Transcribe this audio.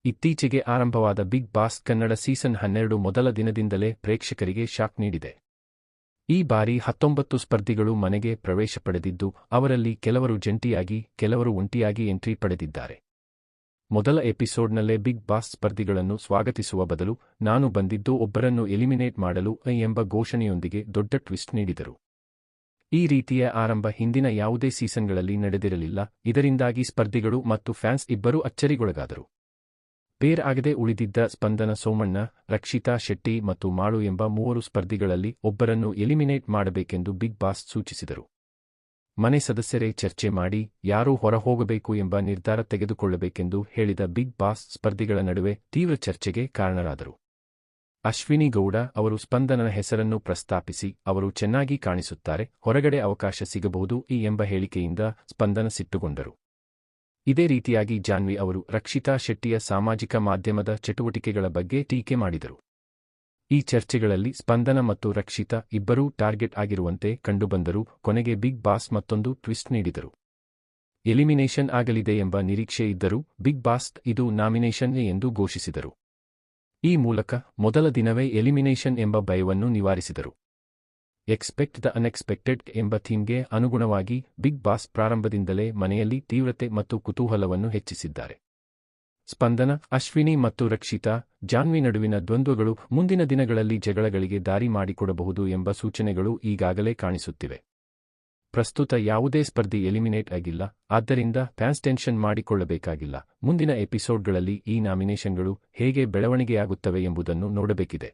ಇತ್ತೀಚೆಗೆ ಆರಂಭವಾದ big boss Kannada season 12 ಮೊದಲ ದಿನದಿಂದಲೇ ಪ್ರೇಕ್ಷಕರಿಗೆ ಶಾಕ್ ನೀಡಿದೆ. ಈ ಬಾರಿ 19 ಸ್ಪರ್ಧಿಗಳು ಮನೆಗೆ ಪ್ರವೇಶ ಪಡೆದಿದ್ದು, ಅವರಲ್ಲಿ ಕೆಲವರು ಜಂಟಿಯಾಗಿ, ಕೆಲವರು ಒಂಟಿಯಾಗಿ ಎಂಟ್ರಿ ಪಡೆದಿದ್ದಾರೆ. ಮೊದಲ ಎಪಿಸೋಡ್ನಲ್ಲೇ ಬಿಗ್ ಬಾಸ್ ಸ್ಪರ್ಧಿಗಳನ್ನು ಸ್ವಾಗತಿಸುವ ಬದಲು ನಾನು ಬಂದಿದ್ದು ಒಬ್ಬರನ್ನು ಎಲಿಮಿನೇಟ್ ಮಾಡಲು ಎಂಬ ಘೋಷಣೆಯೊಂದಿಗೆ ದೊಡ್ಡ ಟ್ವಿಸ್ಟ್ ನೀಡಿದರು. ಈ ರೀತಿಯ ಆರಂಭ ಹಿಂದಿನ ಯಾವುದೇ ಸೀಸನ್ಗಳಲ್ಲಿ ನಡೆದಿರಲಿಲ್ಲ. ಇದರಿಂದಾಗಿ ಸ್ಪರ್ಧಿಗಳು ಮತ್ತು ಫ್ಯಾನ್ಸ್ ಇಬ್ಬರೂ ಅಚ್ಚರಿಗೊಳಗಾದರು. ಪೇರ್ ಆಗದೆ ಉಳಿದಿದ್ದ ಸ್ಪಂದನ ಸೋಮಣ್ಣ, ರಕ್ಷಿತಾ ಶೆಟ್ಟಿ ಮತ್ತು ಮಾಳು ಎಂಬ 3 ಸ್ಪರ್ಧಿಗಳಲ್ಲಿ ಒಬ್ಬರನ್ನು ಎಲಿಮಿನೇಟ್ ಮಾಡಬೇಕೆಂದು ಬಿಗ್ ಬಾಸ್ ಸೂಚಿಸಿದರು. ಮನೆ ಸದಸ್ಯರೇ ಚರ್ಚೆ ಮಾಡಿ ಯಾರು ಹೊರಹೋಗಬೇಕು ಎಂಬ ನಿರ್ಧಾರ ತೆಗೆದುಕೊಳ್ಳಬೇಕೆಂದು ಹೇಳಿದ ಬಿಗ್ ಬಾಸ್ ಸ್ಪರ್ಧಿಗಳ ನಡುವೆ ತೀವ್ರ ಚರ್ಚೆಗೆ ಕಾರಣರಾದರು. ಅಶ್ವಿನಿ ಗೌಡ ಅವರು ಸ್ಪಂದನನ ಹೆಸರನ್ನು ಪ್ರಸ್ತಾಪಿಸಿ, ಅವರು ಚೆನ್ನಾಗಿ ಕಾಣಿಸುತ್ತಾರೆ, ಹೊರಗಡೆ ಅವಕಾಶ ಸಿಗಬಹುದು ಎಂಬ ಹೇಳಿಕೆಯಿಂದ ಸ್ಪಂದನ ಸಿಟ್ಟುಗೊಂಡರು. ಇದೇ ರೀತಿಯಾಗಿ ಜಾನ್ವಿ ಅವರು ರಕ್ಷಿತಾ ಶೆಟ್ಟಿಯ ಸಾಮಾಜಿಕ ಮಾಧ್ಯಮದ ಚಟುವಟಿಕೆಗಳ ಬಗ್ಗೆ ಟೀಕೆ ಮಾಡಿದರು. ಈ ಚರ್ಚೆಗಳಲ್ಲಿ ಸ್ಪಂದನ ಮತ್ತು ರಕ್ಷಿತಾ ಇಬ್ಬರೂ ಟಾರ್ಗೆಟ್ ಆಗಿರುವಂತೆ ಕಂಡುಬಂದರೂ ಕೊನೆಗೆ ಬಿಗ್ ಬಾಸ್ ಮತ್ತೊಂದು ಟ್ವಿಸ್ಟ್ ನೀಡಿದರು. ಎಲಿಮಿನೇಷನ್ ಆಗಲಿದೆ ಎಂಬ ನಿರೀಕ್ಷೆ ಇದ್ದರೂ ಬಿಗ್ ಬಾಸ್ ಇದು ನಾಮಿನೇಷನ್ ಎಂದು ಘೋಷಿಸಿದರು. ಈ ಮೂಲಕ ಮೊದಲ ದಿನವೇ ಎಲಿಮಿನೇಷನ್ ಎಂಬ ಭಯವನ್ನು ನಿವಾರಿಸಿದರು. ಎಕ್ಸ್ಪೆಕ್ಟ್ ದ ಅನ್ಎಕ್ಸ್ಪೆಕ್ಟೆಡ್ ಎಂಬ ಥೀಮ್ಗೆ ಅನುಗುಣವಾಗಿ ಬಿಗ್ ಬಾಸ್ ಪ್ರಾರಂಭದಿಂದಲೇ ಮನೆಯಲ್ಲಿ ತೀವ್ರತೆ ಮತ್ತು ಕುತೂಹಲವನ್ನು ಹೆಚ್ಚಿಸಿದ್ದಾರೆ. ಸ್ಪಂದನ, ಅಶ್ವಿನಿ ಮತ್ತು ರಕ್ಷಿತಾ, ಜಾನ್ವಿ ನಡುವಿನ ದ್ವಂದ್ವಗಳು ಮುಂದಿನ ದಿನಗಳಲ್ಲಿ ಜಗಳಗಳಿಗೆ ದಾರಿ ಮಾಡಿಕೊಡಬಹುದು ಎಂಬ ಸೂಚನೆಗಳು ಈಗಾಗಲೇ ಕಾಣಿಸುತ್ತಿವೆ. ಪ್ರಸ್ತುತ ಯಾವುದೇ ಸ್ಪರ್ಧಿ ಎಲಿಮಿನೇಟ್ ಆಗಿಲ್ಲ, ಆದ್ದರಿಂದ ಫ್ಯಾನ್ಸ್ ಟೆನ್ಷನ್ ಮಾಡಿಕೊಳ್ಳಬೇಕಾಗಿಲ್ಲ. ಮುಂದಿನ ಎಪಿಸೋಡ್ಗಳಲ್ಲಿ ಈ ನಾಮಿನೇಷನ್ಗಳು ಹೇಗೆ ಬೆಳವಣಿಗೆಯಾಗುತ್ತವೆ ಎಂಬುದನ್ನು ನೋಡಬೇಕಿದೆ.